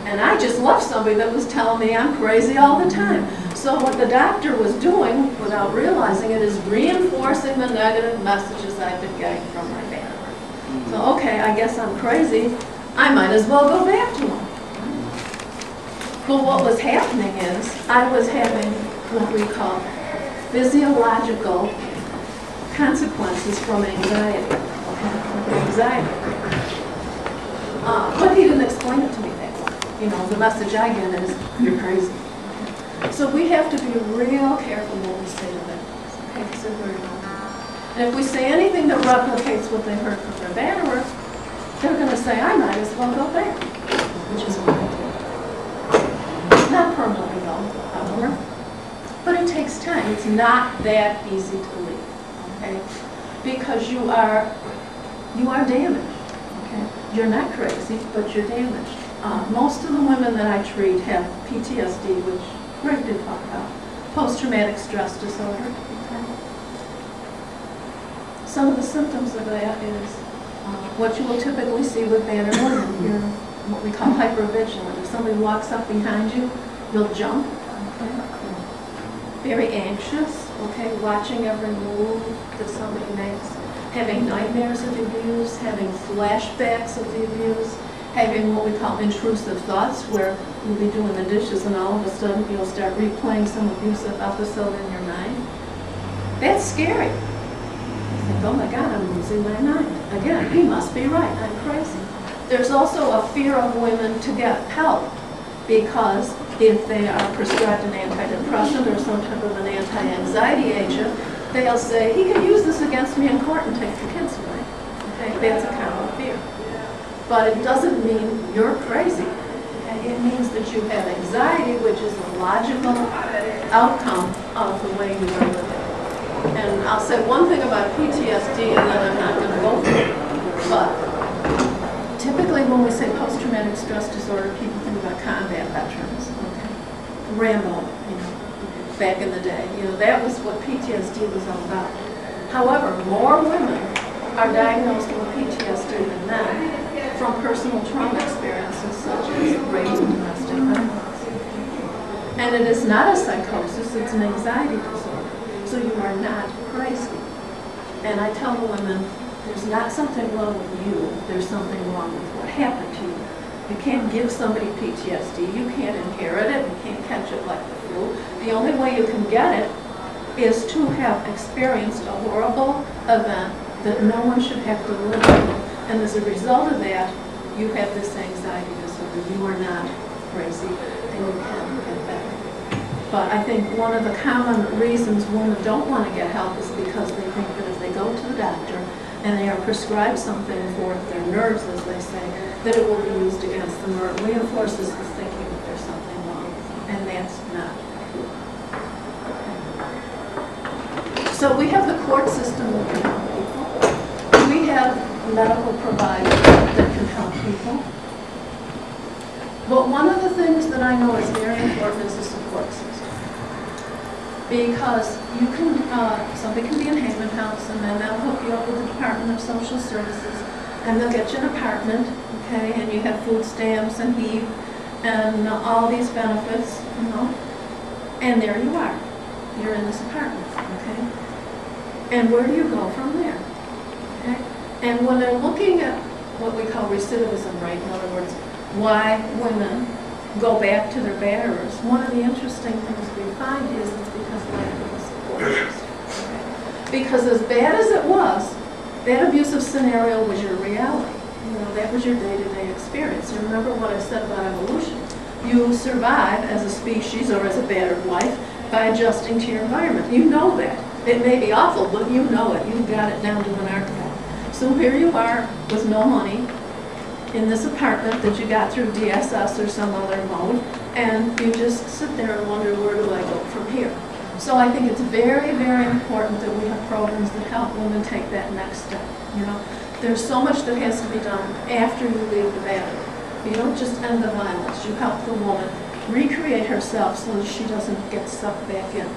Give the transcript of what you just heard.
And I just left somebody that was telling me I'm crazy all the time. So what the doctor was doing, without realizing it, is reinforcing the negative messages I've been getting from my batterer. So, okay, I guess I'm crazy. I might as well go back to him. But what was happening is I was having what we call physiological consequences from anxiety. But he didn't explain it to me that way. You know, the message I get is, you're crazy. So we have to be real careful what we say to them. Okay, because they're very vulnerable. And if we say anything that replicates what they heard from their batterer, they're going to say, I might as well go back, which is what I did. Not permanently though, however, but it takes time. It's not that easy to leave, okay? Because you are damaged, okay? You're not crazy, but you're damaged. Most of the women that I treat have PTSD, which Greg did talk about, post-traumatic stress disorder. Okay? Some of the symptoms of that is what you will typically see with battered women. You're what we call hypervigilant. If somebody walks up behind you, you'll jump. Okay? Very anxious, okay, watching every move that somebody makes, having nightmares of the abuse, having flashbacks of the abuse, having what we call intrusive thoughts, where you'll be doing the dishes and all of a sudden you'll start replaying some abusive episode in your mind. That's scary. You think, oh my God, I'm losing my mind. Again, he must be right, I'm crazy. There's also a fear of women to get help, because if they are prescribed an antidepressant or some type of an anti-anxiety agent, they'll say, he can use this against me in court and take the kids away. Okay? That's a common fear. But it doesn't mean you're crazy. Okay? It means that you have anxiety, which is a logical outcome of the way you are living. And I'll say one thing about PTSD, and then I'm not going to go for it, but typically when we say post-traumatic stress disorder, people think about combat veterans, okay? Rambo, you know, back in the day. You know, that was what PTSD was all about. However, more women are diagnosed with PTSD than men from personal trauma experiences such as rape and domestic violence. And it is not a psychosis, it's an anxiety disorder. So you are not crazy. And I tell the women, there's not something wrong with you, there's something wrong with what happened to you. You can't give somebody PTSD, you can't inherit it, you can't catch it like the flu. The only way you can get it is to have experienced a horrible event that no one should have to live with. And as a result of that, you have this anxiety disorder. You are not crazy, and you can get better. But I think one of the common reasons women don't want to get help is because they think that if they go to the doctor and they are prescribed something for their nerves, as they say, that it will be used against them, or it reinforces the thinking that there's something wrong with them. And that's not true. So we have the court system that can help people. We have medical providers that can help people. But one of the things that I know is very important is the support system. Because you can, somebody can be in Haven House and then they'll hook you up with the Department of Social Services and they'll get you an apartment, okay, and you have food stamps and HEAP and all these benefits, you know, and there you are. You're in this apartment, okay? And where do you go from there, okay? And when they're looking at what we call recidivism rate, in other words, why women go back to their batterers, one of the interesting things we find is it's because lack of a support system. Okay? Because as bad as it was, that abusive scenario was your reality. You know, that was your day-to-day experience. And remember what I said about evolution. You survive as a species or as a battered wife by adjusting to your environment. You know that. It may be awful, but you know it. You've got it down to an archetype. So here you are with no money in this apartment that you got through DSS or some other mode, and you just sit there and wonder, where do I go from here? So I think it's very, very important that we have programs that help women take that next step. You know, there's so much that has to be done after you leave the battery. You don't just end the violence. You help the woman recreate herself so that she doesn't get sucked back in.